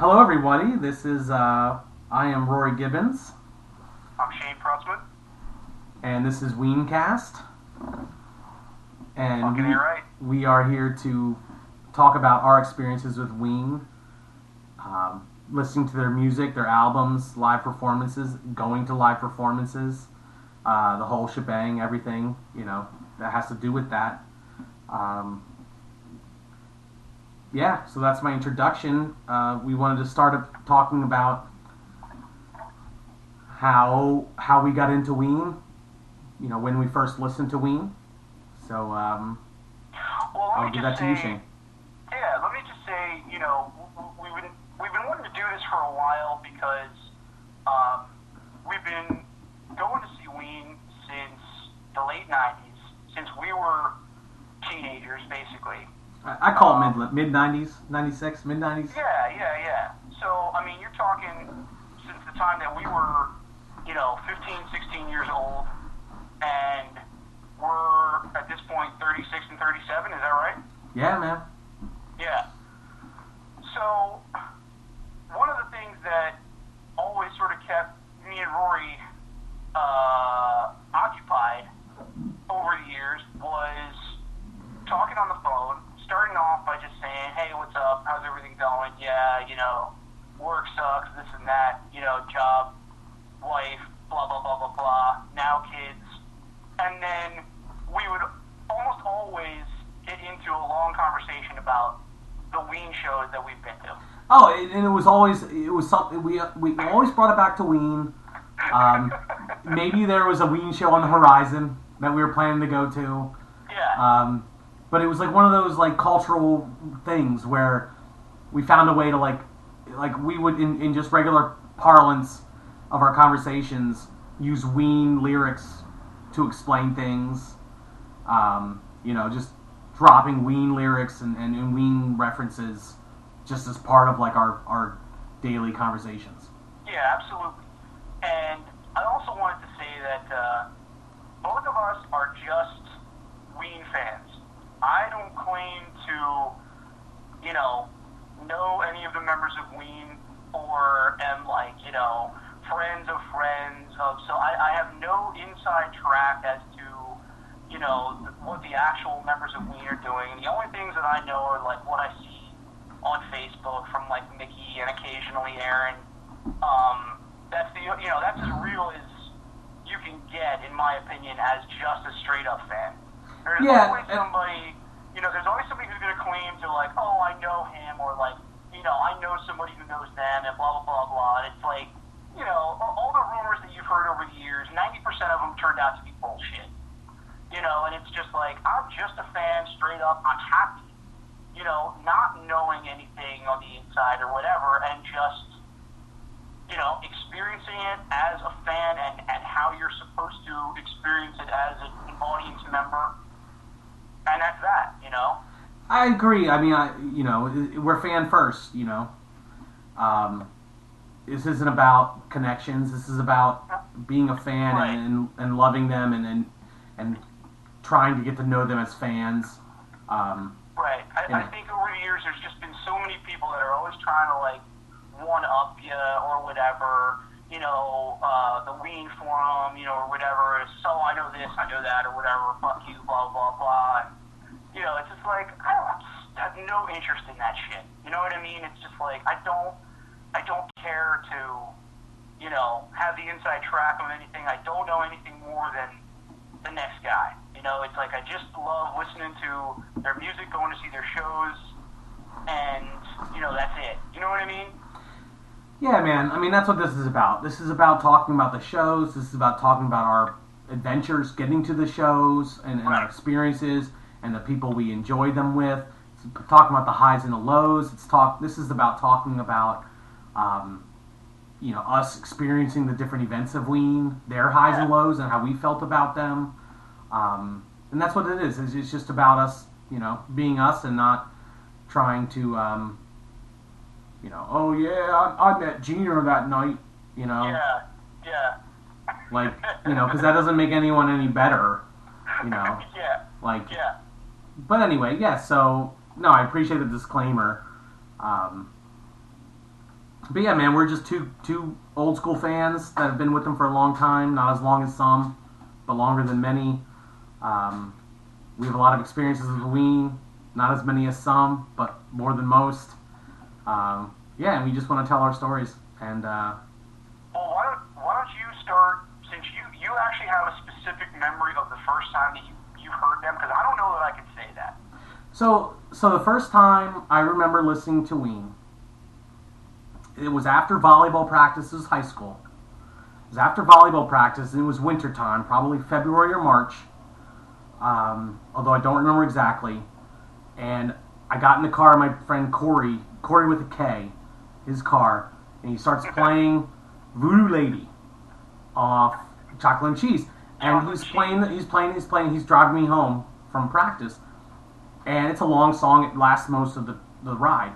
Hello, everybody. This is I am Rory Gibbons, I'm Shane Prutzman. and this is WeenCast, and Fucking A right. we are here to talk about our experiences with Ween, listening to their music, their albums, live performances, going to live performances, the whole shebang, everything that has to do with that. Yeah, so that's my introduction. We wanted to start talking about how we got into Ween, when we first listened to Ween. So Well, I'll give that to you, Shane. Yeah, let me just say, we've been wanting to do this for a while because we've been going to see Ween since the late '90s, since we were teenagers, basically. I call it mid '90s, '96, mid '90s. Yeah. So, I mean, you're talking since the time that we were, 15, 16 years old, and we're, at this point, 36 and 37, is that right? Yeah, man. Yeah. So, one of the things that always sort of kept me and Rory occupied over the years was talking on the phone, starting off by just saying, hey, what's up? How's everything going? Yeah, work sucks, this and that, job, wife, blah, blah, blah, blah, blah, now kids. And then we would almost always get into a long conversation about the Ween shows that we've been to. Oh, and it was something we always brought it back to Ween. Maybe there was a Ween show on the horizon that we were planning to go to. Yeah. But it was like one of those like cultural things where we found a way to like we would in just regular parlance of our conversations use Ween lyrics to explain things. Just dropping Ween lyrics and Ween references just as part of like our daily conversations. Yeah, absolutely. And I also wanted to say that both of us are just Ween fans. I don't claim to, know any of the members of Ween or am like, friends of friends of, so I have no inside track as to, what the actual members of Ween are doing. The only things that I know are like what I see on Facebook from like Mickey and occasionally Aaron. That's that's as real as you can get, in my opinion, as just a straight up fan. There's always somebody, there's always somebody who's going to claim to like, oh, I know him, or like, I know somebody who knows them, and blah, blah, blah, blah. And it's like, all the rumors that you've heard over the years, 90% of them turned out to be bullshit. And it's just like, I'm just a fan, straight up. I'm happy, not knowing anything on the inside or whatever, and just, experiencing it as a fan and how you're supposed to experience it as an audience member. And that's that, I agree. I mean, we're fan first, This isn't about connections. This is about being a fan Right. and loving them and trying to get to know them as fans. Right. I think over the years there's just been so many people that are always trying to like one-up you or whatever, the Ween forum, or whatever. So I know this, I know that, or whatever. Fuck you, blah blah blah. And, it's just like I have no interest in that shit. You know what I mean? It's just like I don't care to, have the inside track of anything. I don't know anything more than the next guy. It's like I just love listening to their music, going to see their shows, and that's it. You know what I mean? Yeah, man. I mean, that's what this is about. This is about talking about the shows. This is about talking about our adventures, getting to the shows, and our experiences, and the people we enjoyed them with. It's talking about the highs and the lows. This is about talking about, us experiencing the different events of Ween, their highs and lows, and how we felt about them. And that's what it is. It's just about us, being us and not trying to, oh yeah, I met Gina that night, Yeah. like, because that doesn't make anyone any better, Yeah. like, Yeah. but anyway, yeah, so, no, I appreciate the disclaimer, But yeah, man, we're just two old school fans that have been with them for a long time. Not as long as some, but longer than many. We have a lot of experiences with Ween. Not as many as some, but more than most. Yeah, and we just want to tell our stories. And well, why don't you start, since you actually have a specific memory of the first time that you heard them, because I don't know that I could say that. So the first time I remember listening to Ween, it was after volleyball practices, high school. It was after volleyball practice, and it was wintertime, probably February or March, although I don't remember exactly. And I got in the car with my friend Corey with a K, his car, and he starts playing Voodoo Lady off Chocolate and Cheese. And he's driving me home from practice. And it's a long song, it lasts most of the ride.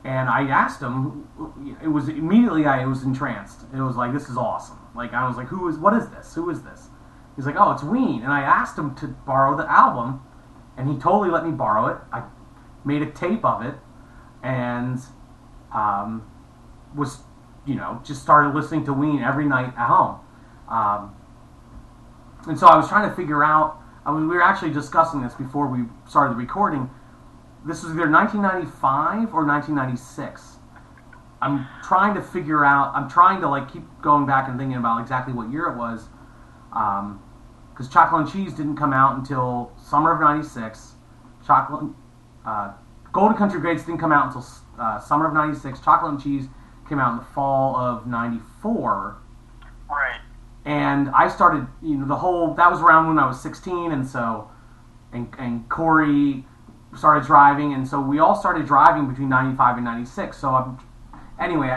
And I asked him, it was entranced. It was like, this is awesome. Like, I was like, what is this? Who is this? He's like, oh, it's Ween. And I asked him to borrow the album, and he totally let me borrow it. I made a tape of it, and was, just started listening to Ween every night at home. And so I was trying to figure out, we were actually discussing this before we started the recording. This was either 1995 or 1996. I'm trying to keep going back and thinking about exactly what year it was. Because Chocolate and Cheese didn't come out until summer of 96. Golden Country Greats didn't come out until summer of 96. Chocolate and Cheese came out in the fall of 94. Right. And I started, that was around when I was 16, and so, and Corey started driving, and so we all started driving between 95 and 96. So, anyway,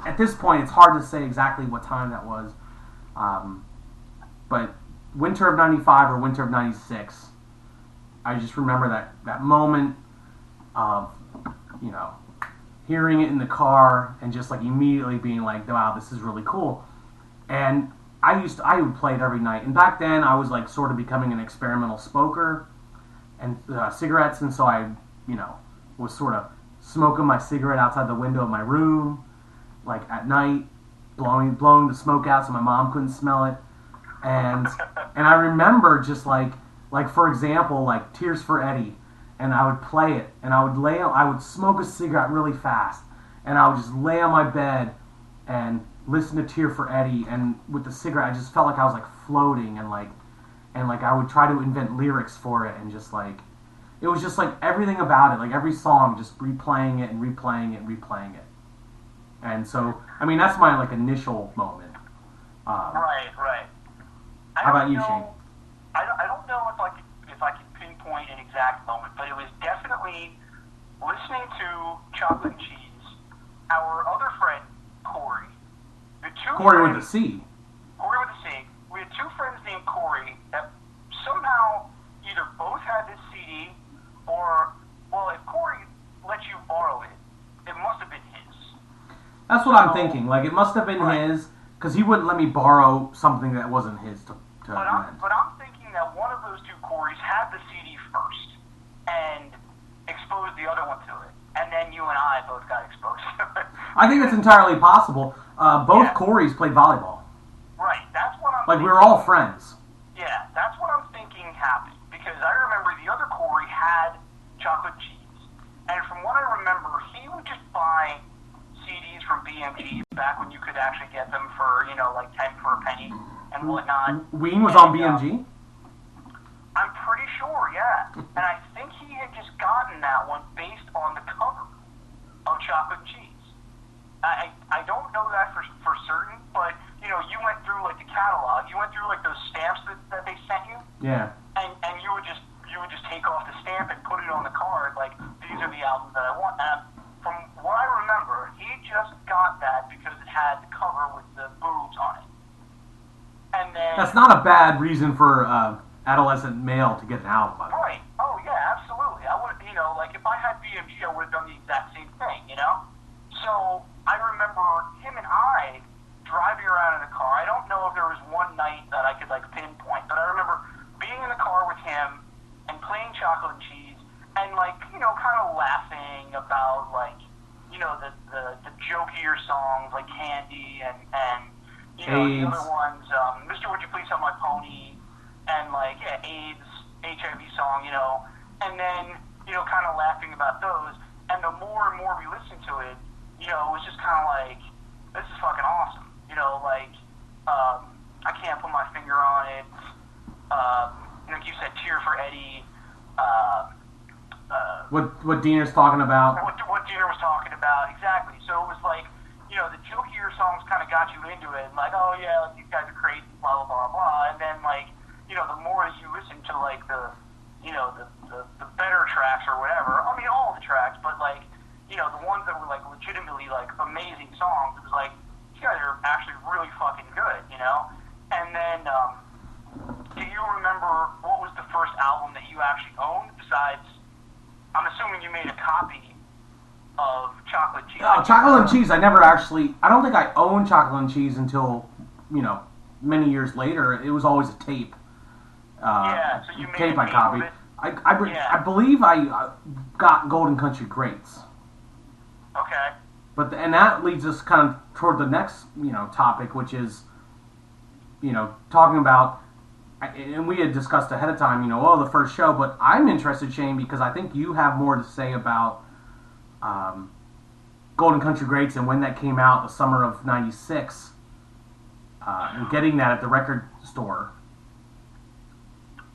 at this point, it's hard to say exactly what time that was. But winter of 95 or winter of 96, I just remember that moment of, hearing it in the car and just, immediately being like, wow, this is really cool. And I would play it every night. And back then, I was, sort of becoming an experimental smoker and cigarettes, and so I, was sort of smoking my cigarette outside the window of my room, at night, blowing the smoke out so my mom couldn't smell it. And I remember just for example, Tears for Eddie, and I would play it, and I would smoke a cigarette really fast, and I would just lay on my bed and listen to Tear for Eddie, and with the cigarette, I just felt like I was floating, and I would try to invent lyrics for it, and just it was just everything about it, every song, just replaying it and replaying it and replaying it. And so, that's my initial moment. Right. How about you, Shane? I don't know if I can pinpoint an exact moment, but it was definitely listening to Chocolate and Cheese. Our other friend Corey. Corey with a C. Corey with a C. We had two friends named Corey that somehow either both had this CD or, well, if Corey let you borrow it, it must have been his. That's what I'm thinking. It must have been his, because he wouldn't let me borrow something that wasn't his to but I'm thinking that one of those two Coreys had the CD first and exposed the other one to it. And then you and I both got exposed to it. I think it's entirely possible. Both Coreys played volleyball. Right, that's what I'm thinking. We were all friends. Yeah, that's what I'm thinking happened. Because I remember the other Corey had Chocolate Cheese. And from what I remember, he would just buy CDs from BMG back when you could actually get them for, 10 for a penny and whatnot. Ween was on BMG? I'm pretty sure, yeah. And I think he had just gotten that one based on the cover of Chocolate and Cheese. I don't know that for certain, but, you went through, the catalog. You went through, those stamps that they sent you. Yeah. And you would just take off the stamp and put it on the card, these are the albums that I want. And from what I remember, he just got that because it had the cover with the boobs on it. And then... That's not a bad reason for adolescent male to get an album, by the way. Right. Oh, yeah, absolutely. I would, if I had BMG, I would have done the exact same thing, So, I remember him and I driving around in the car. I don't know if there was one night that I could, pinpoint, but I remember being in the car with him and playing Chocolate and Cheese and, kind of laughing about, the jokier songs like Candy and you know, AIDS. the other ones, Mr. Would You Please Have My Pony, and like, yeah, AIDS, HIV song, you know, and then, you know, kind of laughing about those. And the more and more we listened to it, you know, it was just kind of like, this is fucking awesome. You know, like, I can't put my finger on it. Like you said, Tear for Eddie. What Diener's talking about. What Diener was talking about, exactly. So it was like, you know, the jokier songs kind of got you into it, and like, oh yeah, like, these guys are crazy, blah blah blah blah. And then like, you know, the more that you listen to like the, you know, the better tracks or whatever. I mean, all the tracks, but like, you know, the ones that were like legitimately like amazing songs. It was like, these guys are actually really fucking good, you know. And then, do you remember what was the first album that you actually owned besides? I'm assuming you made a copy of Chocolate Cheese. Oh, Chocolate and Cheese. I never actually. I don't think I owned Chocolate and Cheese until, you know, many years later. It was always a tape. Yeah, so you made tape a I tape copied. of it? I believe I got Golden Country Greats. Okay. But and that leads us kind of toward the next, you know, topic, which is, you know, talking about, and we had discussed ahead of time, you know, the first show, but I'm interested, Shane, because I think you have more to say about Golden Country Greats and when that came out, the summer of '96, and getting that at the record store.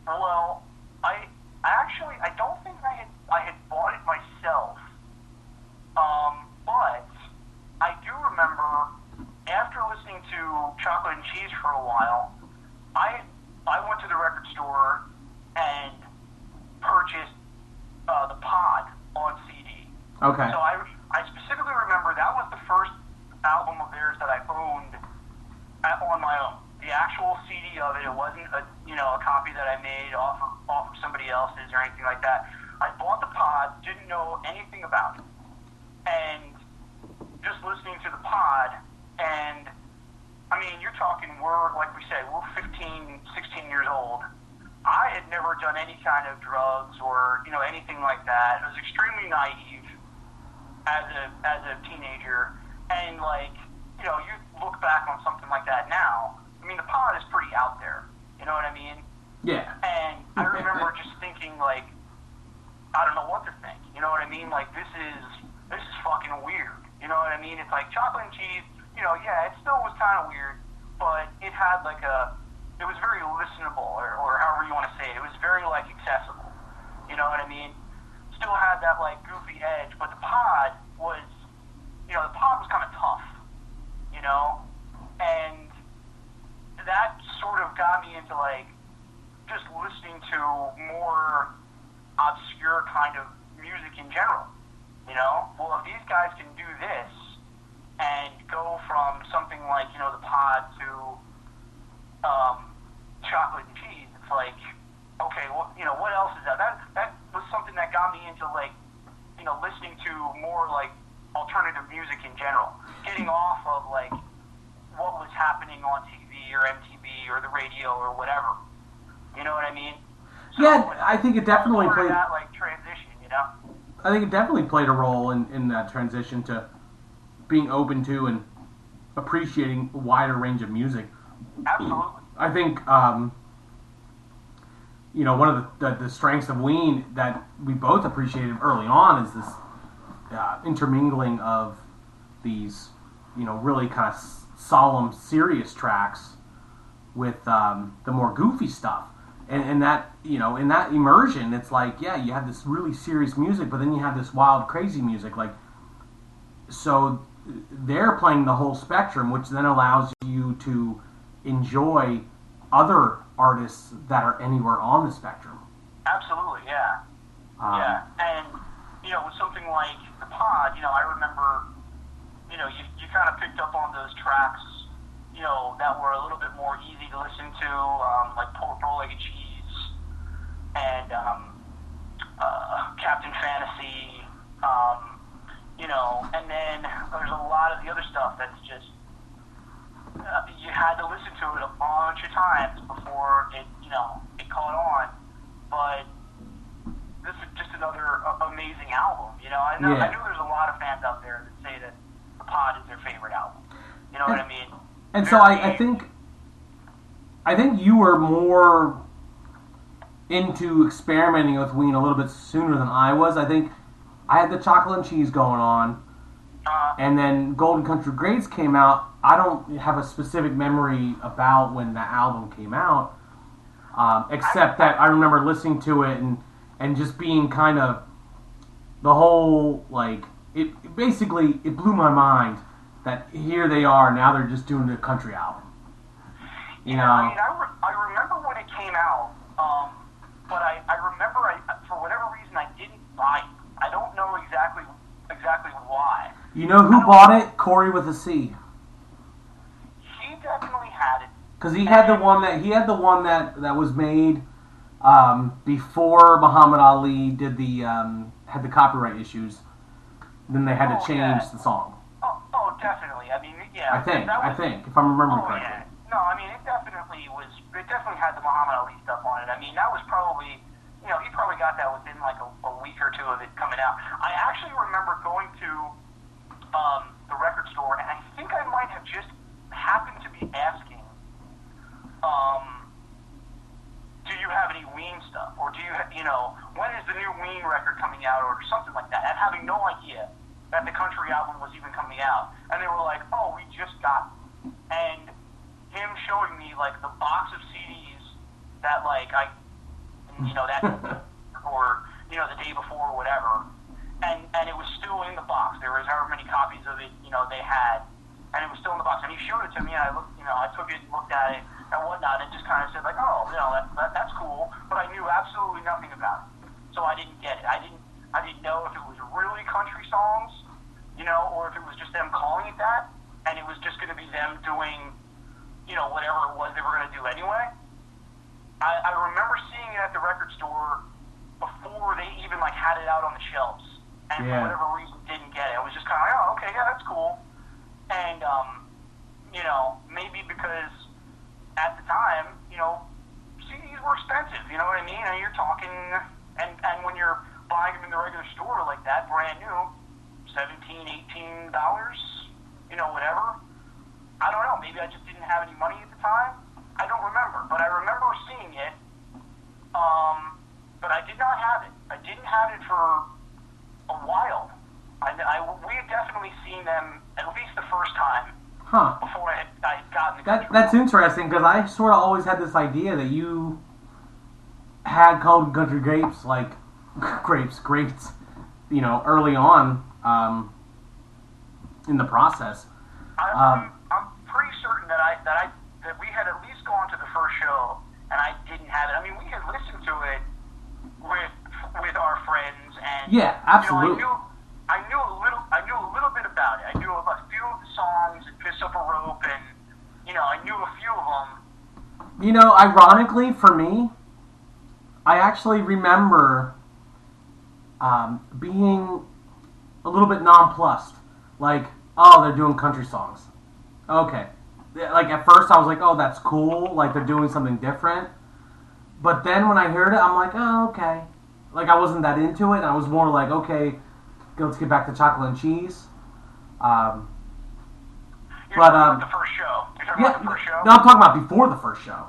Well, I actually, I don't think I had bought it myself, but I do remember after listening to Chocolate and Cheese for a while, I went to the record store and purchased the Pod on CD. Okay. So I specifically remember that was the first album of theirs that I owned on my own. The actual CD of it, it wasn't a copy that I made off of somebody else's or anything like that. I bought the Pod, didn't know anything about it, and just listening to the Pod, and I mean, you're talking, like we said, we're 15, 16 years old. I had never done any kind of drugs or, you know, anything like that. I was extremely naive as a teenager, and like, you know, you look back on something like that now, I mean, the Pod is pretty out there, you know what I mean? Yeah. And I remember just thinking, like, I don't know what to think, you know what I mean? Like, this is fucking weird, you know what I mean? It's like Chocolate and Cheese, you know, yeah, it still was kind of weird, but it had like it was very listenable, or however you want to say it. It was very like accessible, you know what I mean? Still had that like goofy edge, but the Pod was kind of tough, you know, and that sort of got me into like just listening to more obscure kind of music in general, you know? Well, if these guys can do this and go from something like, you know, the Pod to Chocolate and Cheese, it's like, okay, well, you know, what else is that? That was something that got me into, like, you know, listening to more, like, alternative music in general. Getting off of, like, what was happening on TV or MTV or the radio or whatever. You know what I mean? So Yeah, I think it definitely part of played. that, like, transition, you know? I think it definitely played a role in that transition to being open to and appreciating a wider range of music. Absolutely. I think, you know, one of the strengths of Ween that we both appreciated early on is this intermingling of these, you know, really kind of solemn, serious tracks with the more goofy stuff. And that, you know, in that immersion, it's like, yeah, you have this really serious music, but then you have this wild, crazy music. Like, so they're playing the whole spectrum, which then allows you to enjoy other artists that are anywhere on the spectrum. Absolutely, yeah. Yeah, and, you know, with something like the Pod, you know, I remember, you know, you kind of picked up on those tracks, you know, that were a little bit more easy to listen to, like Four-Legged Cheese and Captain Fantasy, you know, and then there's a lot of the other stuff that's just, you had to listen to it a bunch of times before it, you know, it caught on, but this is just another amazing album, you know. I know there's a lot of fans out there that say that the Pod is their favorite album. You know what I mean? And so I think you were more into experimenting with Ween a little bit sooner than I was. I think I had the chocolate and cheese going on, and then Golden Country Grapes came out. I don't have a specific memory about when the album came out, except that I remember listening to it and just being kind of the whole, like, it basically blew my mind that here they are, now they're just doing a country album. You know? I mean, I remember when it came out, but I remember, for whatever reason, I didn't buy it. I don't know exactly why. You know who bought it? Corey with a C. He definitely had it. Because he had the one that was made before Muhammad Ali did had the copyright issues. Then they had to change the song. Oh, definitely. I mean, yeah. I think, if I'm remembering correctly. Yeah. No, I mean, it definitely had the Muhammad Ali stuff on it. I mean, that was probably, he probably got that within like a week or two of it coming out. I actually remember going to the record store, and I think I might have just happened to be asking, do you have any Ween stuff? Or do you, when is the new Ween record coming out, or something like that, and having no idea that the country album was even coming out. And they were like, oh, we just got it. And him showing me, like, the box of CDs that, like, that, or, the day before or whatever, and it was still in the box. There was however many copies of it, they had, and it was still in the box. And he showed it to me, and I looked, I took it and looked at it and whatnot, and just kind of said, like, oh, that's cool, but I knew absolutely nothing about it. So I didn't get it. I didn't know if it was really country songs, or if it was just them calling it that, and it was just going to be them doing, whatever it was they were going to do anyway. I remember seeing it at the record store before they even, like, had it out on the shelves, and for whatever reason didn't get it. I was just kind of like, oh, okay, yeah, that's cool. And, maybe because at the time, CDs were expensive, you know what I mean? And you're talking, and when you're buying them in the regular store like that, brand new, $17, $18, whatever. I don't know. Maybe I just didn't have any money at the time. I don't remember. But I remember seeing it. But I did not have it. I didn't have it for a while. We had definitely seen them at least the first time. Huh. Before I had gotten the That's interesting, because I sort of always had this idea that you had Golden Country Grapes, like, grapes, early on in the process. I'm pretty certain that we had at least gone to the first show, and I didn't have it. I mean, we had listened to it with our friends, and yeah, absolutely. I knew a little bit about it. I knew a few of the songs, and Piss Up a Rope, and I knew a few of them. Ironically for me, I actually remember being a little bit nonplussed. Like, oh, they're doing country songs. Okay. Like, at first I was like, oh, that's cool. Like, they're doing something different. But then when I heard it, I'm like, oh, okay. Like, I wasn't that into it. I was more like, okay, let's get back to chocolate and cheese. You're talking about the first show. You're talking about the first show? No, I'm talking about before the first show.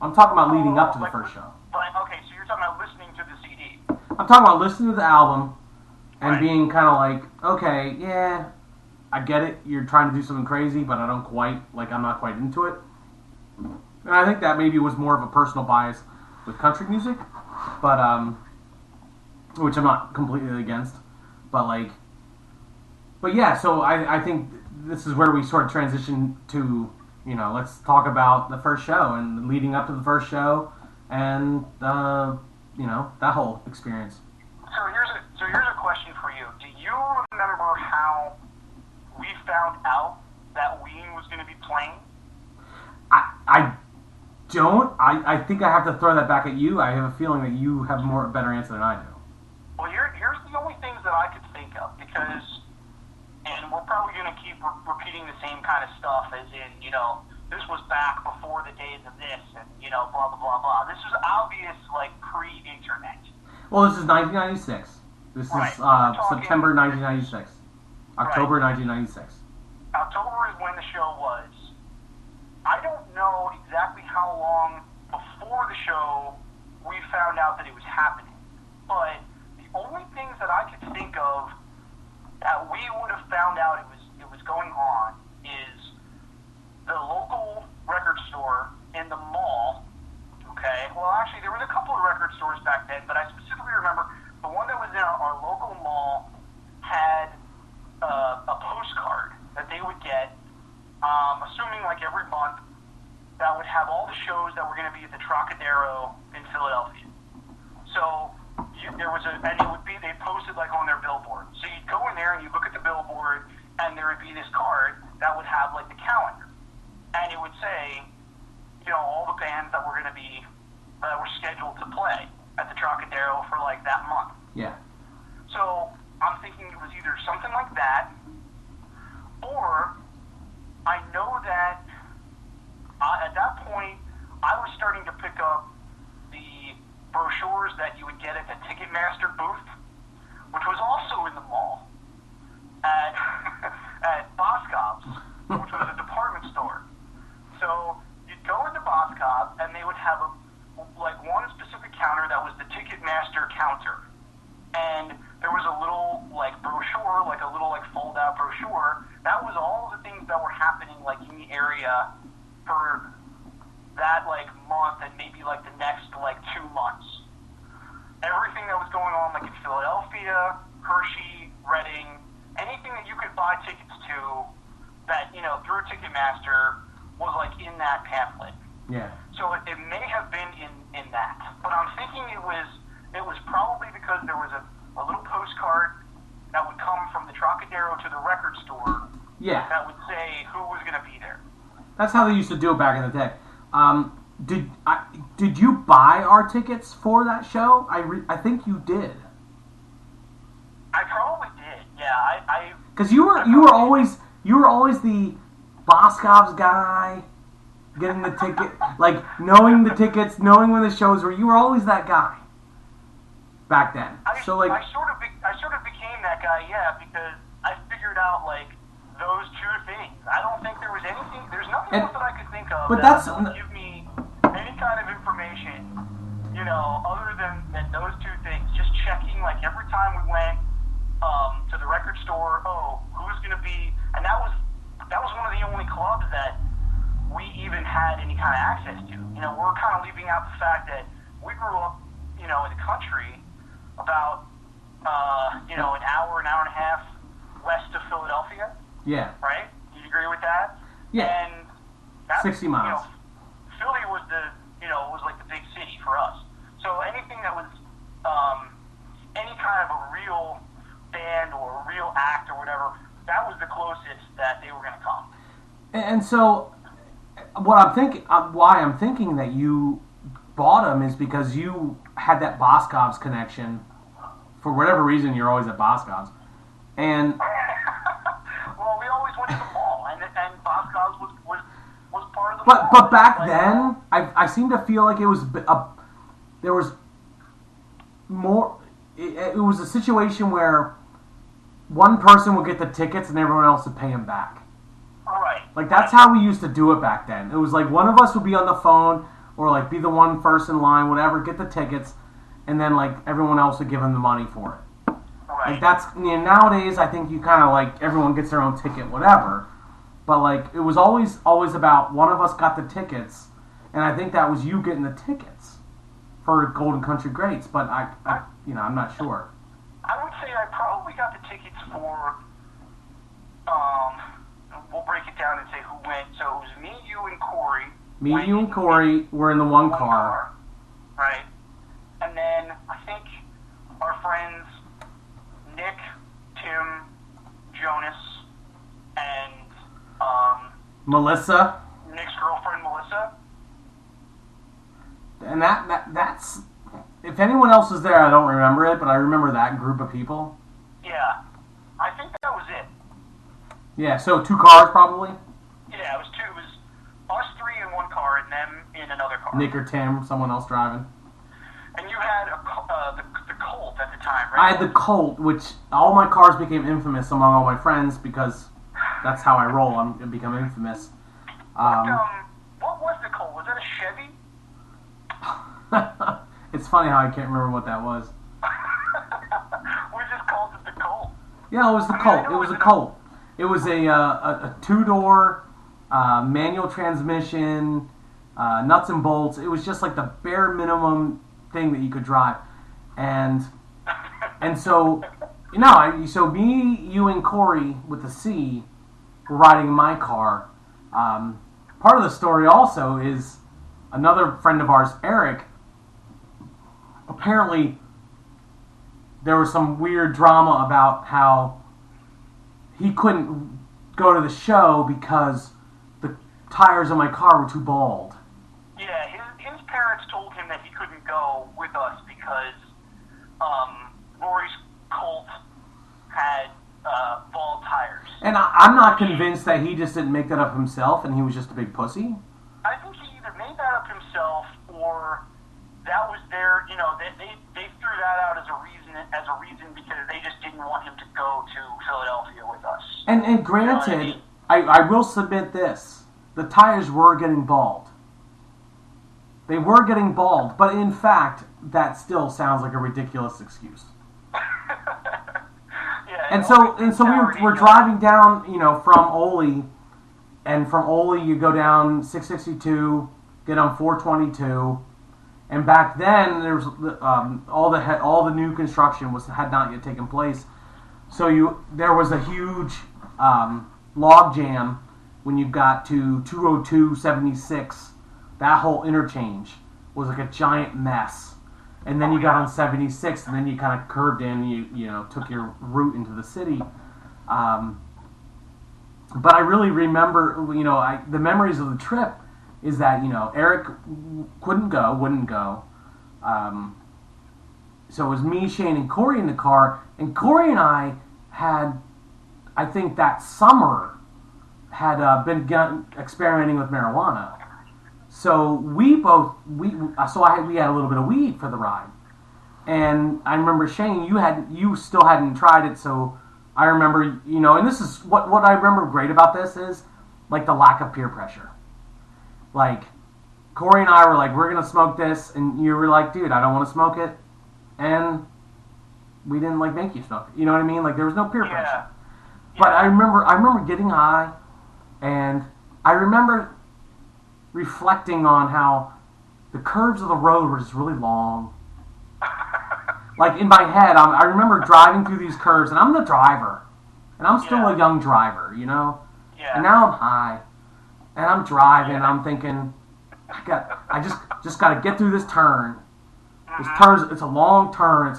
I'm talking about leading up to the first show. Okay, so you're talking about listening to the CD. I'm talking about listening to the album and being kind of like, okay, yeah, I get it. You're trying to do something crazy, but I'm not quite into it. And I think that maybe was more of a personal bias with country music, but which I'm not completely against. But yeah, so I think this is where we sort of transition to, let's talk about the first show and leading up to the first show and, that whole experience. So here's a question for you. Do you remember how we found out that Ween was going to be playing? I don't. I think I have to throw that back at you. I have a feeling that you have a better answer than I do. Well, here's the only things that I could think of, because, and we're probably going to keep repeating the same kind of stuff, as in, this was back before the days of this, and, blah, blah, blah, blah. This was obvious, like, pre-internet. Well, this is 1996. This is September 1996. October 1996. October is when the show was. I don't know exactly how long before the show we found out that it was happening, but the only things that I could think of that we would have found out it was going on is the local record store in the mall. Okay, well actually there was a couple of record stores back then, but I specifically remember the one that was in our local mall had a postcard that they would get, assuming like every month, that would have all the shows that were going to be at the Trocadero in Philadelphia. So there was and it would be, they posted like on their billboard. So you'd go in there and you look at the billboard, and there would be this card that would have like the calendar, and it would say, you know, all the bands that were going to be that were scheduled to play at the Trocadero for like that month. Yeah. So I'm thinking it was either something like that, or I know that at that point I was starting to pick up the brochures that you would get at the Ticketmaster booth, which was also in the mall at at Boscov's, which was a department store. So you'd go into Boscov and they would have like one specific counter that was the Ticketmaster counter. And there was a little like brochure, like a little like fold out brochure. That was all the things that were happening like in the area for that like month and maybe like the next like 2 months. Everything that was going on like in Philadelphia, Hershey, Reading, anything that you could buy tickets to that, you know, through Ticketmaster was like in that pamphlet. Yeah. So it may have been in that. But I'm thinking it was probably because there was a little postcard that would come from the Trocadero to the record store. Yeah. That would say who was going to be there. That's how they used to do it back in the day. Did you buy our tickets for that show? I think you did. I probably did. Yeah, because you were always the Boscov's guy, getting the ticket, like knowing the tickets, knowing when the shows were. You were always that guy back then. I sort of became that guy, yeah, because I figured out like those two things. I don't think there was anything. There's nothing else that I could think of that would give me any kind of information, you know, other than those two things. Just checking, like every time we went to the record store, who's going to be, and that was one of the only clubs that we even had any kind of access to. You know, we're kind of leaving out the fact that we grew up, you know, in the country about, you know, an hour and a half west of Philadelphia. Yeah. Right? Do you agree with that? Yeah. And that, 60 miles. You know, Philly was was like the big city for us. So anything that was any kind of a real band or a real act or whatever, that was the closest that they were going to come. And so, what I'm thinking, why I'm thinking that you bought them is because you had that Boscov's connection. For whatever reason, you're always at Boscov's, and well, we always went to the mall, and Boscov's was part of the mall. But back then, I seem to feel like it was there was more. It was a situation where one person would get the tickets and everyone else would pay them back. Right. Like, that's how we used to do it back then. It was like one of us would be on the phone or, like, be the one first in line, whatever, get the tickets, and then, like, everyone else would give them the money for it. Right. Like, that's, you know, nowadays, I think you kind of, like, everyone gets their own ticket, whatever. But, like, it was always about one of us got the tickets, and I think that was you getting the tickets for Golden Country Greats, but I'm not sure. I would say I probably got the tickets for, we'll break it down and say who went. So it was me, you, and Corey. Me, you, and Corey were in the one car. Right. And then I think our friends Nick, Tim, Jonas, and Melissa. Nick's girlfriend, Melissa. And that's... If anyone else was there, I don't remember it, but I remember that group of people. Yeah. I think that was it. Yeah, so 2 cars probably? Yeah, it was 2. It was us 3 in one car and them in another car. Nick or Tim, someone else driving. And you had the Colt at the time, right? I had the Colt, which all my cars became infamous among all my friends because That's how I roll. I'm become infamous. What was the Colt? Was that a Chevy? It's funny how I can't remember what that was. We just called it the Colt. Yeah, it was the Colt. It was a Colt. It was a two-door manual transmission, nuts and bolts. It was just like the bare minimum thing that you could drive, and so so me, you, and Corey with the C were riding in my car. Part of the story also is another friend of ours, Eric. Apparently, there was some weird drama about how he couldn't go to the show because the tires in my car were too bald. Yeah, his parents told him that he couldn't go with us because Rory's Colt had bald tires. And I'm not convinced that he just didn't make that up himself and he was just a big pussy. I think he either made that up himself or that was their, they threw that out as a reason because they just didn't want him to go to Philadelphia with us. And granted, I will submit this. The tires were getting bald. They were getting bald, but in fact, that still sounds like a ridiculous excuse. And so we're driving down, from Ole, and from Ole you go down 662, get on 422, and back then there was all the new construction had not yet taken place, so there was a huge log jam when you got to 202-76. That whole interchange was like a giant mess. And then you got on 76, and then you kind of curved in, you took your route into the city. But I really remember, the memories of the trip is that, Eric wouldn't go. So it was me, Shane, and Corey in the car. And Corey and I had, I think that summer, had been experimenting with marijuana. So we had a little bit of weed for the ride, and I remember Shane, you still hadn't tried it, so I remember, and this is what I remember great about this is like the lack of peer pressure. Like Corey and I were like, we're gonna smoke this, and you were like, dude, I don't want to smoke it, and we didn't make you smoke it. You know what I mean? Like there was no peer pressure. Yeah. But I remember getting high, and I remember reflecting on how the curves of the road were just really long. Like in my head, I remember driving through these curves, and I'm the driver, and I'm still a young driver, Yeah. And now I'm high, and I'm driving, and I'm thinking, I just got to get through this turn. This turn, it's a long turn.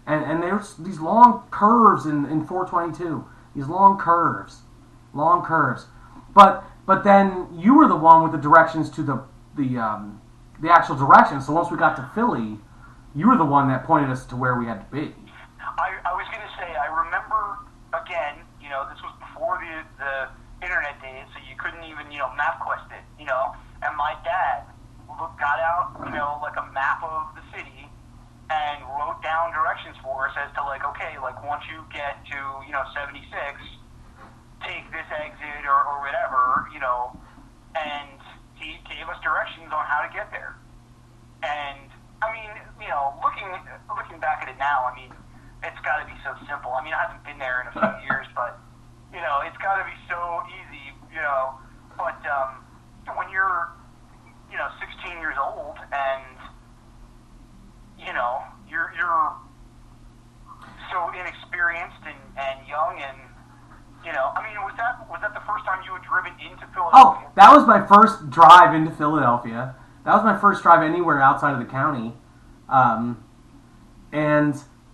And there's these long curves in 422. These long curves. But then you were the one with the directions to the actual directions. So once we got to Philly, you were the one that pointed us to where we had to be. I was going to say, I remember, again, this was before the internet days, so you couldn't even, MapQuest it, and my dad got out, like a map of the city and wrote down directions for us as to, once you get to, 76, take this exit or whatever, and he gave us directions on how to get there. And, I mean, looking back at it now, I mean, it's got to be so simple. I mean, I haven't been there in a few years, but, it's got to be so easy, But when you're, 16 years old and, you're so inexperienced and young and, I mean, was that the first time you had driven into Philadelphia? Oh, that was my first drive into Philadelphia. That was my first drive anywhere outside of the county. And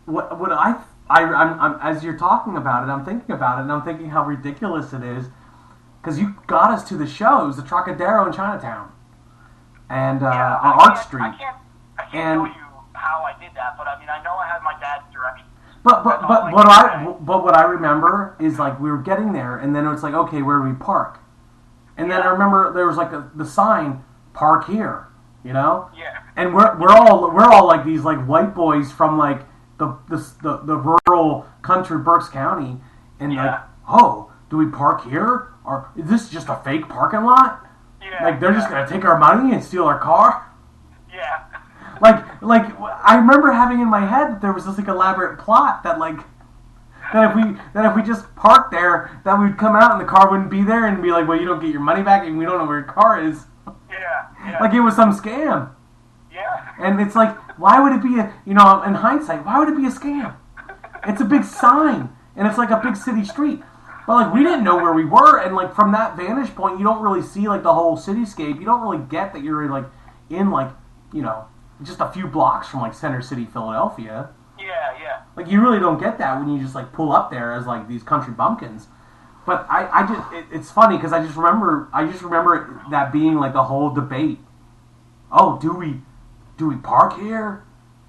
what I'm as you're talking about it, I'm thinking about it, and I'm thinking how ridiculous it is, because you got us to the show. It was the Trocadero in Chinatown, and on Arch Street. I can't tell you how I did that, but I mean, I know I had my dad's directions. But what I remember is we were getting there, and then it's like, okay, where do we park? And then I remember there was the sign, park here, Yeah. And we're all like these white boys from the rural country Berks County, and do we park here? Or is this just a fake parking lot? Yeah. Like, they're just going to take our money and steal our car? Yeah. Like, I remember having in my head that there was this, like, elaborate plot that, like, that if we just parked there, that we'd come out and the car wouldn't be there and be like, well, you don't get your money back and we don't know where your car is. Yeah. Like, it was some scam. Yeah. And it's like, why would it be in hindsight, why would it be a scam? It's a big sign, and it's like a big city street. But, like, we didn't know where we were, and, like, from that vantage point, you don't really see, like, the whole cityscape. You don't really get that you're, just a few blocks from, like, Center City, Philadelphia. Yeah. Like, you really don't get that when you just, like, pull up there as, like, these country bumpkins. But it's funny, because I just remember that being, like, the whole debate. Oh, do we park here?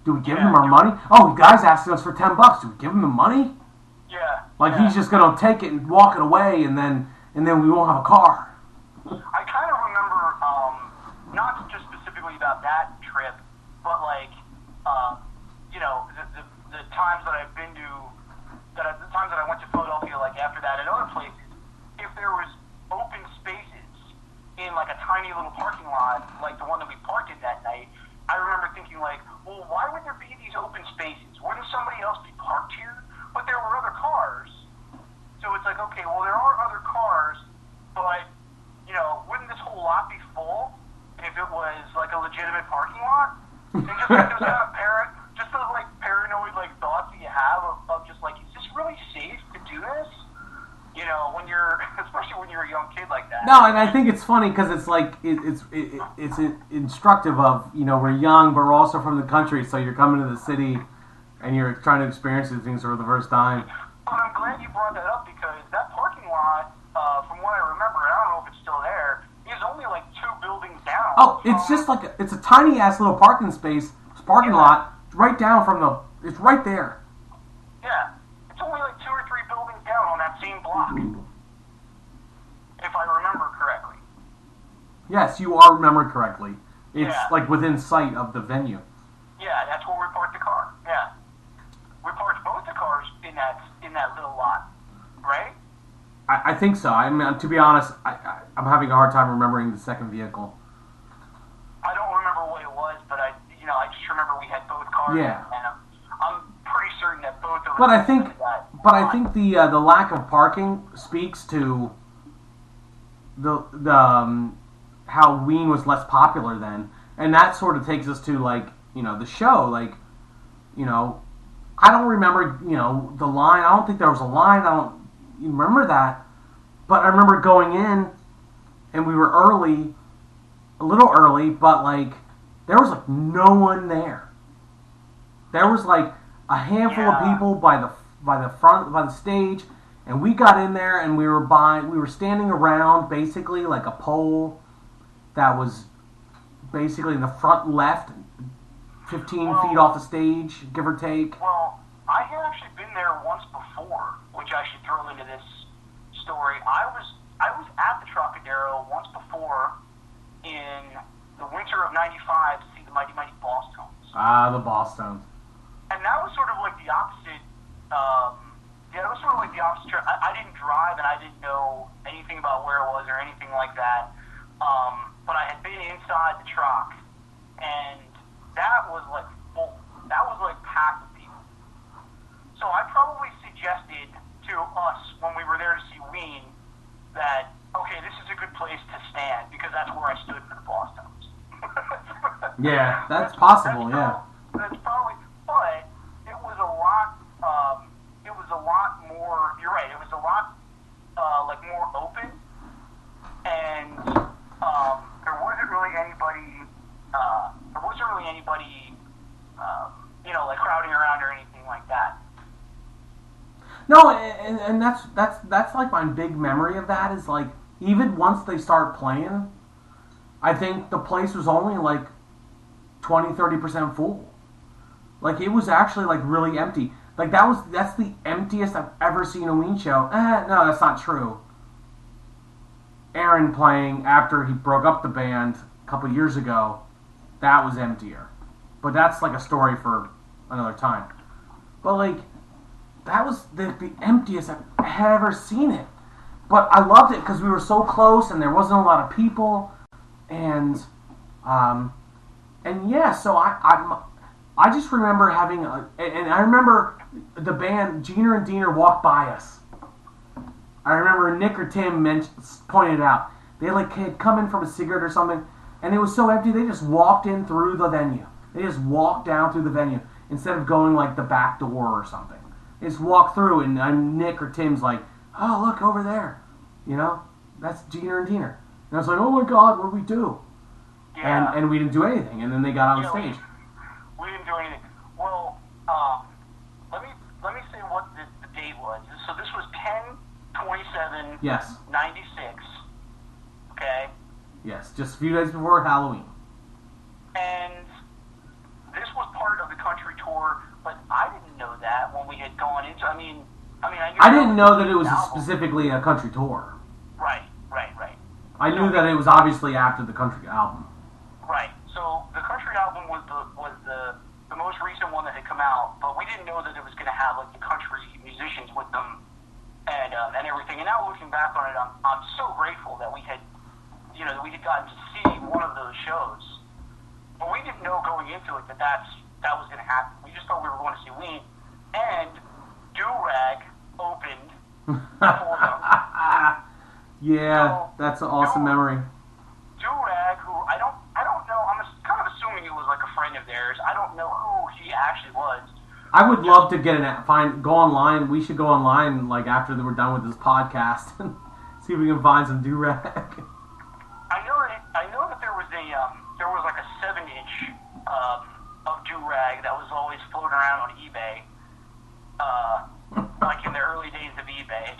Do we give him our money? Oh, guy's asking us for $10. Do we give him the money? Yeah. Like, he's just going to take it and walk it away, and then we won't have a car. I kind of remember, not just specifically about that trip, but, like, the times that I've been to, the times that I went to Philadelphia, like, after that and other places, if there was open spaces in, like, a tiny little parking lot, like the one that we parked in that night, I remember thinking, like, well, why would there be these open spaces? Wouldn't somebody else be parked here? But there were other cars. So it's like, okay, well, there are other cars, but, wouldn't this whole lot be full if it was, like, a legitimate parking lot? And just, like, those kind of paranoid, like, thoughts that you have of just, like, is this really safe to do this? Especially when you're a young kid like that. No, and I think it's funny because it's like it's instructive of we're young, but we're also from the country, so you're coming to the city and you're trying to experience these things for the first time. But I'm glad you brought that up because that parking lot, from what I remember, and I don't know if it's still there, is only like 2 buildings down. Oh, it's just like it's a tiny ass little parking lot right down from it's right there. Yeah, it's only like 2 or 3 buildings down on that same block. If I remember correctly. Yes, you are remembered correctly. It's like within sight of the venue. Yeah, that's where we parked the car. Yeah. We parked both the cars in that little lot, right? I think so. I mean, to be honest, I'm having a hard time remembering the second vehicle. I don't remember what it was, but I just remember we had both cars. Yeah. And I'm pretty certain that both of us. But I think the lack of parking speaks to the how Ween was less popular then, and that sort of takes us to like the show. Like, I don't remember the line. I don't think there was a line. I don't remember that, but I remember going in, and we were a little early, but like there was like no one there. There was like a handful of people by the stage, and we got in there and we were standing around basically like a pole that was basically in the front left, 15 feet off the stage, give or take. Well, I had actually been there once before, which I should throw into this story. I was at the Trocadero once before in the winter of '95 to see the Mighty Mighty Bosstones. Ah, the Bosstones. And that was sort of like the opposite. It was sort of like the opposite trip. I didn't drive and I didn't know anything about where it was or anything like that. But I had been inside the Troc, and that was like full. That was like packed with people. So I probably suggested to us when we were there to see Ween that, okay, this is a good place to stand because that's where I stood for the Bosstones. Yeah, that's possible. That's probably, but it was a lot. It was a lot more. You're right. It was a lot like more open, and there wasn't really anybody. Like crowding around or anything like that. No, and that's like my big memory of that is like even once they start playing, I think the place was only like 20-30% full. Like it was actually like really empty. Like that's the emptiest I've ever seen a Ween show. No, that's not true. Aaron playing after he broke up the band a couple years ago, that was emptier. But that's like a story for another time. But like that was the emptiest I've ever seen it. But I loved it because we were so close and there wasn't a lot of people, and yeah, so I just remember having and I remember the band Jeter and Diener walked by us. I remember Nick or Tim pointed it out. They had come in from a cigarette or something, and it was so empty they just walked in through the venue. They just walked down through the venue instead of going like the back door or something. They just walked through, and Nick or Tim's like, "Oh, look over there, that's Jeter and Diener." And I was like, "Oh my God, what do we do?" Yeah. And we didn't do anything, and then they got on stage. We didn't do anything. Well, let me say what the date was. So this was 10/27/96. Yes. Okay. Yes, just a few days before Halloween. And this was part of the country tour, but I didn't know that when we had gone into. I mean, I didn't know that it was specifically a country tour. Right. I knew that it was obviously after the country album. Right. So the country album was the most recent one that had come out, but we didn't know that it was going to have like the country musicians with them and everything. And now looking back on it, I'm so grateful that we had gotten to see one of those shows. But we didn't know going into it that was going to happen. We just thought we were going to see Ween, and Do-Rag opened for them. Yeah, so, that's an awesome memory. Do-Rag, who I don't know, I'm kind of assuming it was like a friend of theirs. I don't know who he actually was. I would love to go online. We should go online like after we're done with this podcast and see if we can find some Do-Rag. I know that there was like a 7-inch of Do-Rag that was always floating around on eBay. Like in the early days of eBay.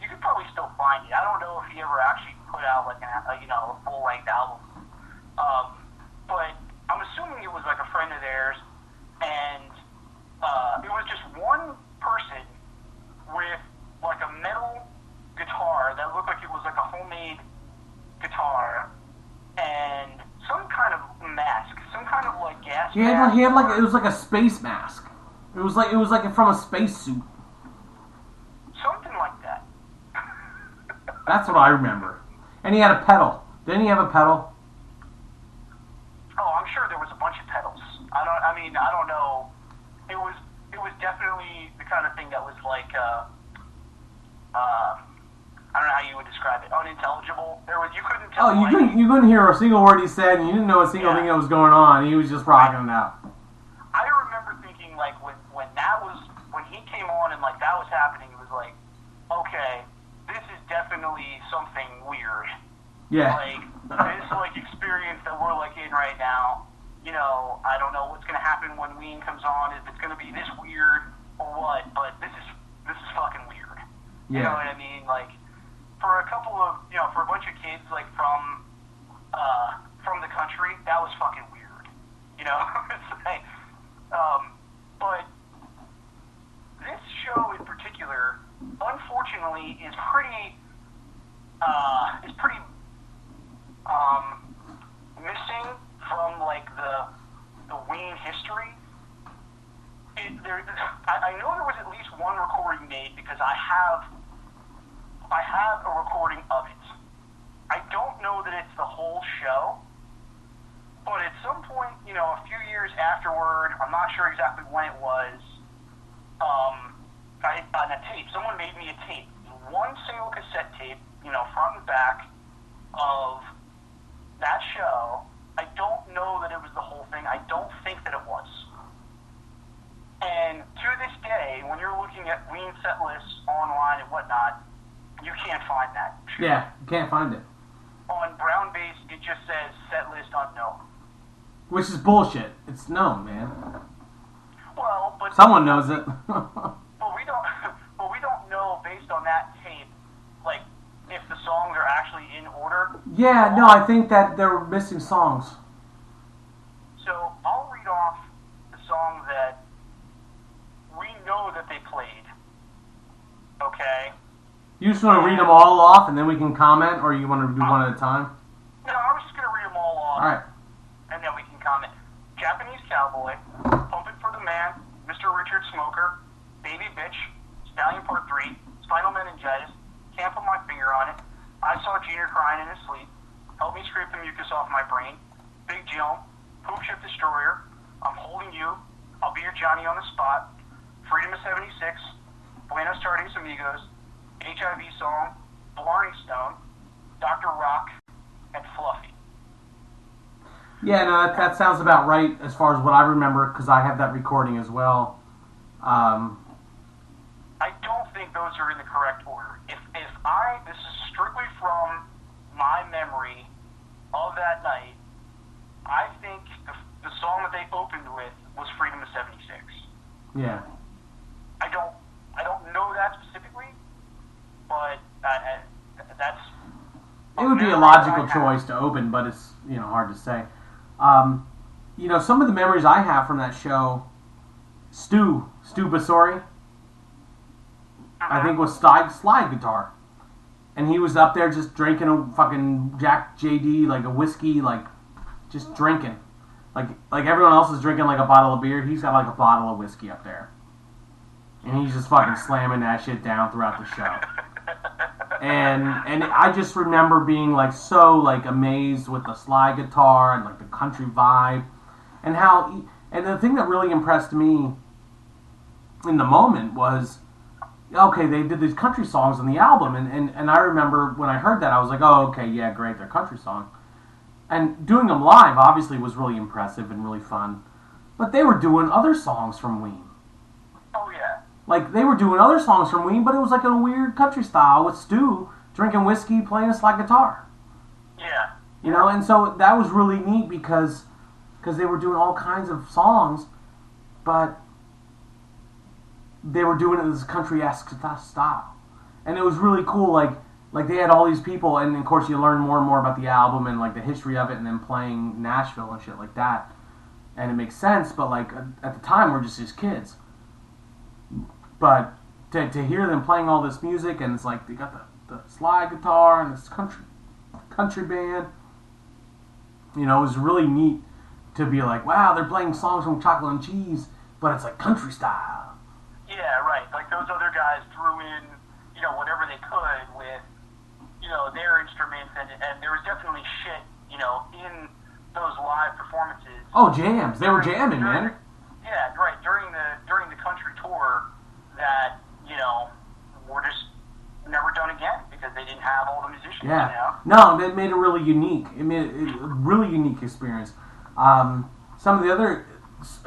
You could probably still find it. I don't know if he ever actually put out like a full-length album. But I'm assuming it was like a friend of theirs, and it was just one person with like a metal guitar that looked like it was like a homemade guitar and some kind of mask, some kind of like gas mask. He had like it was like a space mask. It was like from a space suit. Something like that. That's what I remember. And he had a pedal. Didn't he have a pedal? Oh, I'm sure there was a bunch of pedals. I don't know. It was definitely the kind of thing that was like I don't know how you would describe it. Unintelligible. You couldn't tell. Oh, you couldn't hear a single word he said, and you didn't know a single thing that was going on. He was just rocking it out. I remember thinking like when he came on and like that was happening, it was like, okay, this is definitely something weird. Yeah. Like this like experience that we're like in right now. I don't know what's gonna happen when Ween comes on. If it's gonna be this weird or what, but this is fucking weird. Yeah. You know what I mean? Like for a couple of for a bunch of kids like from the country, that was fucking weird. It's like, but this show in particular, unfortunately, is pretty missing from like the Ween history. I know there was at least one recording made because I have a recording of it. I don't know that it's the whole show, but at some point, a few years afterward, I'm not sure exactly when it was, on a tape, someone made me a tape, one single cassette tape, front and back of that show. I don't know that it was the whole thing. I don't think that it was. And to this day, when you're looking at Ween set lists online and whatnot, you can't find that. Yeah, you can't find it. On Brown Base, it just says set list unknown. Which is bullshit. It's known, man. Well, but someone knows it. But we don't know based on that tape, like if the songs are actually in order. Yeah, no, I think that they're missing songs. So I'll read off the song that we know that they played. Okay. You just want to read them all off and then we can comment, or you want to do one at a time? No, I was just going to read them all off. All right. And then we can comment. Japanese Cowboy, Pumpin' for the Man, Mr. Richard Smoker, Baby Bitch, Stallion Part 3, Spinal Meningitis, Can't put my finger on it. I saw Junior crying in his sleep. Help me scrape the mucus off my brain. Big Jill. Poop Ship Destroyer. I'm holding you. I'll be your Johnny on the spot. Freedom of 76. Buenos Tardes Amigos. HIV Song. Blarney Stone. Dr. Rock. And Fluffy. Yeah, no, that sounds about right as far as what I remember, because I have that recording as well. I don't think those are in the correct order. This is strictly from my memory of that night. I think the song that they opened with was Freedom of 76. Yeah. I don't know that specifically, but that's... It would be a logical choice to open, but it's, hard to say. Some of the memories I have from that show, Stu Basori, I think was slide guitar. And he was up there just drinking a fucking Jack JD, like a whiskey, like just drinking. Like everyone else is drinking like a bottle of beer, he's got like a bottle of whiskey up there. And he's just fucking slamming that shit down throughout the show. And I just remember being like so like amazed with the slide guitar and like the country vibe. And the thing that really impressed me in the moment was, okay, they did these country songs on the album, and I remember when I heard that, I was like, oh, okay, yeah, great, they're country songs. And doing them live, obviously, was really impressive and really fun. But they were doing other songs from Ween. Oh, yeah. Like, they were doing other songs from Ween, but it was like a weird country style with Stu drinking whiskey, playing a slide guitar. Yeah. And so that was really neat because they were doing all kinds of songs, but they were doing it in this country-esque style. And it was really cool, like they had all these people, and of course you learn more and more about the album and like the history of it, and then playing Nashville and shit like that. And it makes sense, but like at the time we're just kids. But to hear them playing all this music, and it's like they got the slide guitar and this country band, it was really neat to be like, wow, they're playing songs from Chocolate and Cheese, but it's like country style. Yeah, right. Like those other guys threw in, whatever they could with, their instruments, and there was definitely shit, in those live performances. Oh, jams. They were jamming, man. Yeah, right. During the country tour that, were just never done again because they didn't have all the musicians. Yeah. No, it made it really unique. It made it a really unique experience. Some of the other,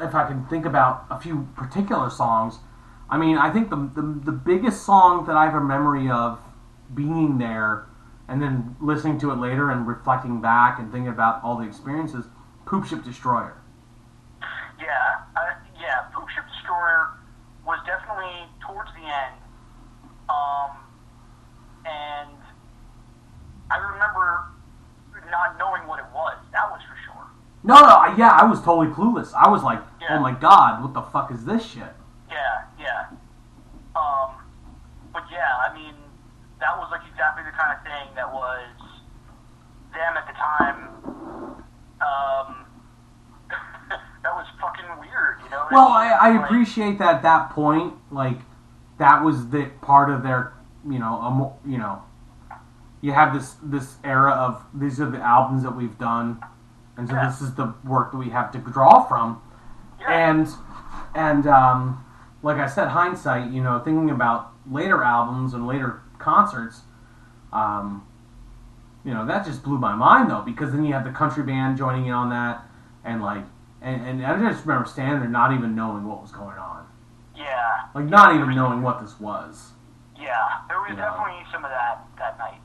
if I can think about a few particular songs, I mean, I think the biggest song that I have a memory of being there and then listening to it later and reflecting back and thinking about all the experiences, Poop Ship Destroyer. Yeah, Poop Ship Destroyer was definitely towards the end. And I remember not knowing what it was. That was for sure. No, yeah, I was totally clueless. I was like, oh my god, what the fuck is this shit? Yeah. But yeah, I mean, that was like exactly the kind of thing that was them at the time. That was fucking weird, Well, I appreciate that at that point, like, that was the part of their, you have this era of, these are the albums that we've done, and so this is the work that we have to draw from. Yeah. And like I said, hindsight, thinking about later albums and later concerts, that just blew my mind, though, because then you have the country band joining in on that, and I just remember standing there not even knowing what was going on. Yeah. Like, not even knowing what this was. Yeah, there was definitely some of that night.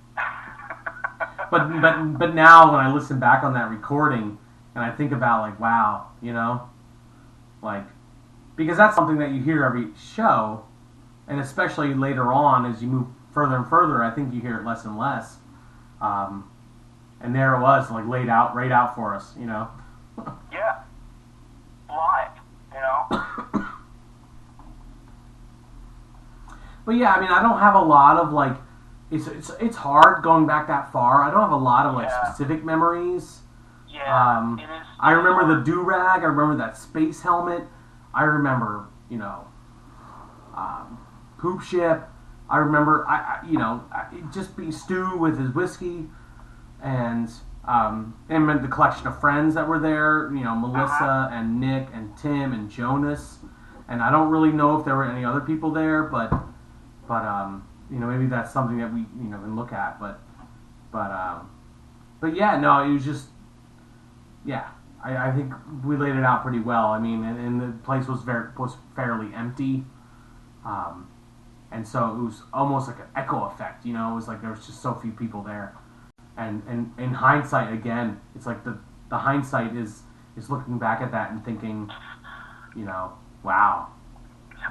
But now when I listen back on that recording and I think about, like, wow, because that's something that you hear every show, and especially later on as you move further and further, I think you hear it less and less. And there it was, like, laid out right out for us, Yeah. Live, But yeah, I mean, I don't have a lot of, like, it's hard going back that far. I don't have a lot of, like, specific memories. Yeah, it is. I remember the do-rag. I remember that space helmet. I remember, Poop Ship. I remember, just being Stu with his whiskey, and the collection of friends that were there. Melissa and Nick and Tim and Jonas, and I don't really know if there were any other people there, but maybe that's something that we can look at. But yeah, no, it was just I think we laid it out pretty well. I mean, and the place was fairly empty. And so it was almost like an echo effect, It was like there was just so few people there. And in hindsight, again, it's like the hindsight is looking back at that and thinking, wow,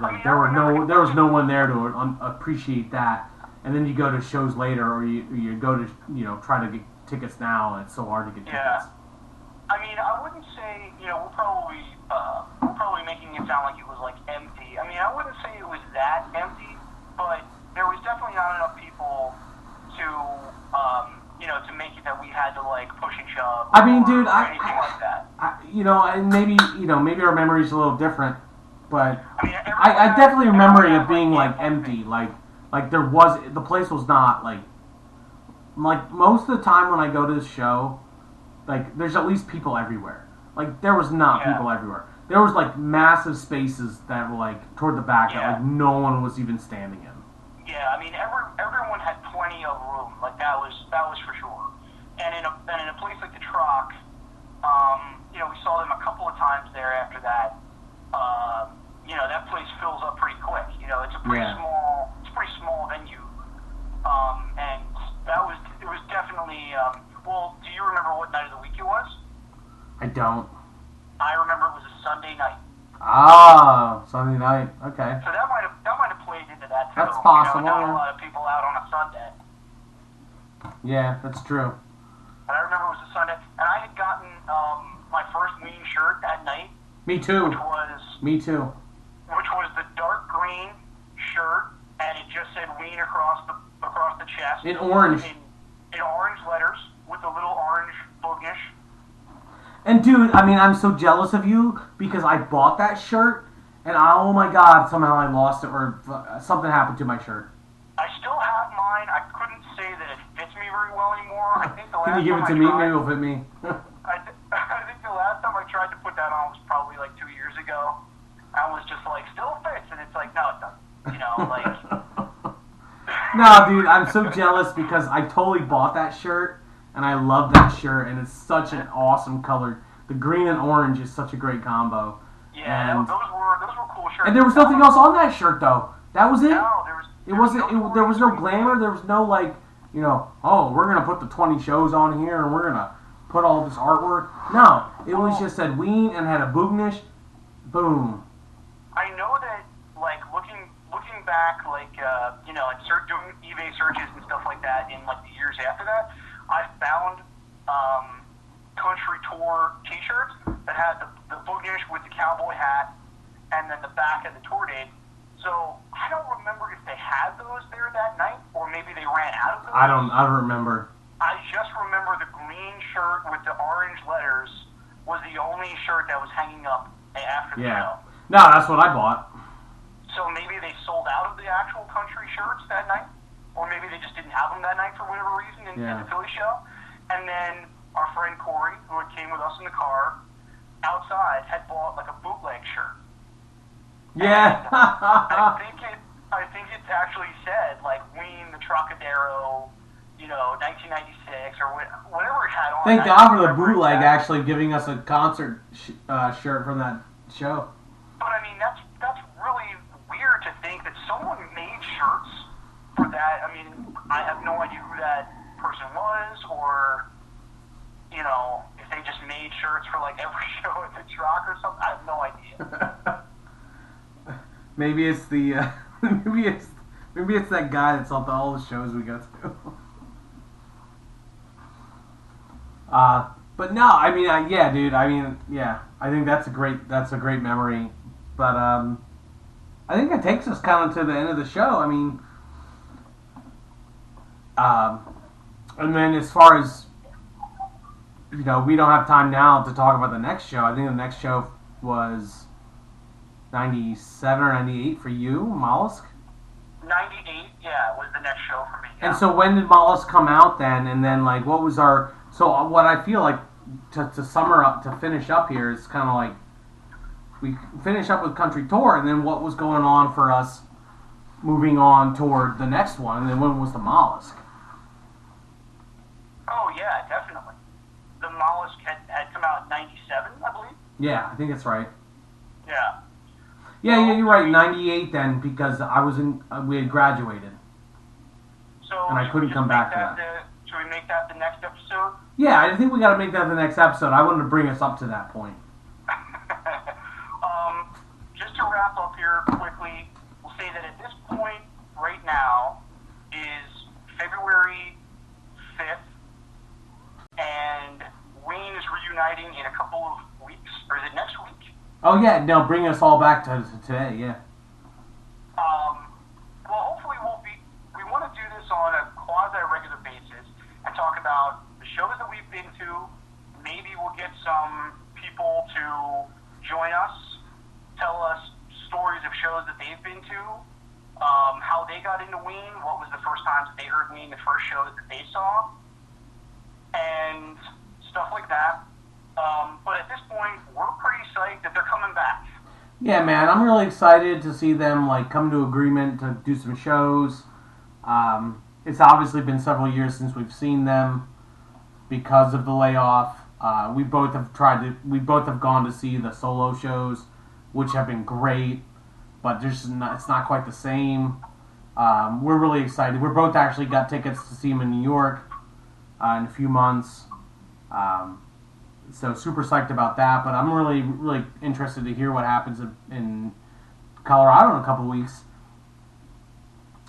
like there was no one there to appreciate that. And then you go to shows later, or you go to try to get tickets now, and it's so hard to get tickets. I mean, I wouldn't say we're probably making it sound like it was like empty. I mean, I wouldn't say it was that empty. But there was definitely not enough people to make it that we had to like push and shove. I mean, dude, anything like that. And maybe our memory's a little different, but I definitely remember it being like empty. Like the place was not like most of the time when I go to this show, like there's at least people everywhere. Like there was not people everywhere. There was like massive spaces that were like toward the back that like no one was even standing in. Yeah, I mean everyone had plenty of room. Like that was for sure. And in a place like the Troc, we saw them a couple of times there after that. That place fills up pretty quick. It's a pretty small venue. And it was definitely. Do you remember what night of the week it was? I don't. I remember it was a Sunday night. Ah, Sunday night. Okay. So that might have played into that too. That's possible. Not a lot of people out on a Sunday. Yeah, that's true. But I remember it was a Sunday, and I had gotten my first Ween shirt that night. Me too. Me too. Which was the dark green shirt, and it just said Ween across the chest. In orange. In orange letters with a little orange boogish. And dude, I mean, I'm so jealous of you because I bought that shirt, and oh my god, somehow I lost it or something happened to my shirt. I still have mine. I couldn't say that it fits me very well anymore. I think the last Can you give it to me? Maybe it'll fit me. I think the last time I tried to put that on was probably like 2 years ago. I was just like, still fits, and it's like, no, it doesn't. Like. No, dude, I'm so jealous because I totally bought that shirt. And I love that shirt, and it's such an awesome color. The green and orange is such a great combo. Yeah, those were cool shirts. And there was nothing else on that shirt, though. That was it. No, there was no glamour. There was no like, we're gonna put the 20 shows on here, and we're gonna put all this artwork. No, it was just said Ween and had a boognish. Boom. I know that, like looking back, like and doing eBay searches and stuff like that in like the years after that. I found country tour T-shirts that had the boogish with the cowboy hat and then the back of the tour date. So I don't remember if they had those there that night or maybe they ran out of those. I don't remember. I just remember the green shirt with the orange letters was the only shirt that was hanging up after the show. No, that's what I bought. So maybe they sold out of the actual country shirts that night. Or maybe they just didn't have them that night for whatever reason in the Philly show. And then our friend Corey, who came with us in the car, outside had bought like a bootleg shirt. Yeah. I think it actually said like Ween, the Trocadero, 1996 or whatever it had on. Thank God for the bootleg actually giving us a concert shirt from that show. But I mean, that's really weird to think that someone made shirts for that. I mean, I have no idea who that person was, or if they just made shirts for like every show at the Troc or something. I have no idea. Maybe it's the maybe it's that guy that's on all the shows we go to. But no, I mean, dude. I mean, I think that's a great memory. But I think that takes us kind of to the end of the show. I mean. And then as far as, we don't have time now to talk about the next show. I think the next show was 97 or 98 for you, Mollusk? 98, Yeah, was the next show for me. Yeah. And so when did Mollusk come out then? And then like what was our... So what I feel like to summer up, to finish up here is kind of like we finish up with Country Tour, and then what was going on for us moving on toward the next one, and then when was the Mollusk? Oh yeah, definitely. The Mollusk had come out in '97, I believe. Yeah, I think that's right. Yeah. Yeah, you're right. 98 then, because I was in. We had graduated, So and I couldn't come back to that. Should we make that the next episode? Yeah, I think we got to make that the next episode. I wanted to bring us up to that point. Just to wrap up here quickly, we'll say that at this point, right now, is February 5th, and Ween is reuniting in a couple of weeks, or is it next week? Oh yeah, no, bring us all back to today. Yeah. Well, hopefully we want to do this on a quasi-regular basis and talk about the shows that we've been to. Maybe we'll get some people to join us, tell us stories of shows that they've been to, how they got into Ween, what was the first time that they heard Ween, the first show that they saw, and stuff like that. But at this point, we're pretty psyched that they're coming back. Yeah, man, I'm really excited to see them like come to agreement to do some shows. It's obviously been several years since we've seen them because of the layoff. We both have gone to see the solo shows, which have been great, but it's not quite the same. We're really excited. We're both actually got tickets to see them in New York in a few months. So super psyched about that, but I'm really, really interested to hear what happens in Colorado in a couple of weeks.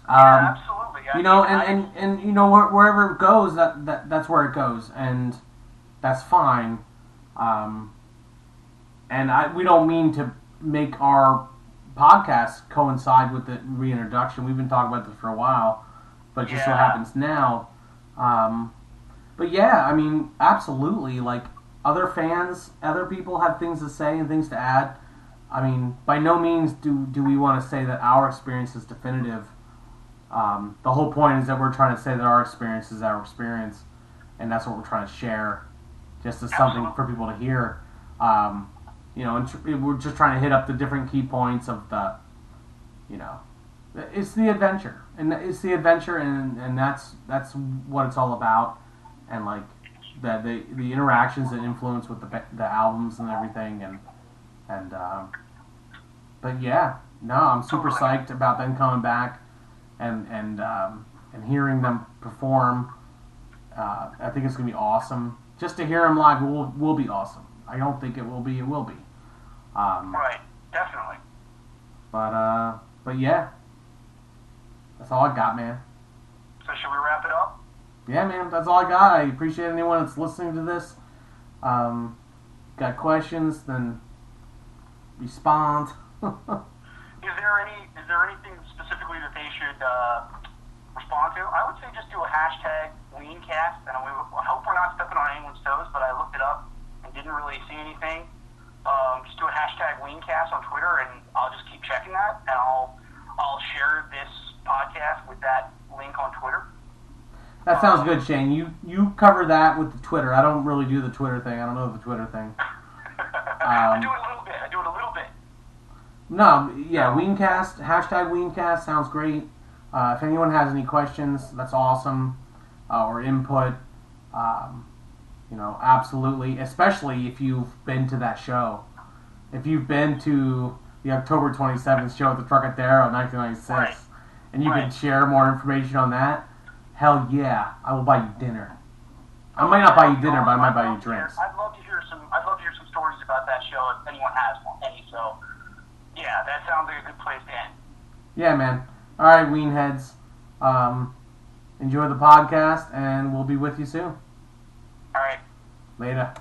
Yeah, absolutely. You know, and you know, wherever it goes, that's where it goes, and that's fine. And we don't mean to make our podcast coincide with the reintroduction. We've been talking about this for a while, but it just so happens now. But yeah, I mean, absolutely, like, other fans, other people have things to say and things to add. I mean, by no means do we want to say that our experience is definitive. The whole point is that we're trying to say that our experience is our experience, and that's what we're trying to share, just as something for people to hear. You know, and we're just trying to hit up the different key points of the, you know, it's the adventure, and that's what it's all about, and like the interactions and influence with the albums and everything, and but yeah, no, I'm super psyched about them coming back and hearing them perform. I think it's gonna be awesome. Just to hear them live will be awesome. I don't think it will be. It will be. Right, definitely. But yeah, that's all I got, man. So should we wrap it up? Yeah, man, that's all I got. I appreciate anyone that's listening to this. Got questions? Then respond. Is there anything specifically that they should respond to? I would say just do a hashtag WeenCast, and I hope we're not stepping on anyone's toes, but I looked it up and didn't really see anything. Just do a hashtag WeenCast on Twitter, and I'll just keep checking that, and I'll share this podcast with that link on Twitter. That sounds good, Shane. You cover that with the Twitter. I don't really do the Twitter thing. I don't know the Twitter thing. I do it a little bit. No, yeah, WeenCast, hashtag WeenCast sounds great. If anyone has any questions, that's awesome, or input, you know, absolutely, especially if you've been to that show. If you've been to the October 27th show at the Trocadero in 1996, right, and you can share more information on that, hell yeah, I will buy you dinner. I might not buy you dinner, but I might buy you drinks. I'd love to hear some stories about that show if anyone has any. So, yeah, that sounds like a good place to end. Yeah, man. All right, Ween heads. Enjoy the podcast, and we'll be with you soon. All right. Later.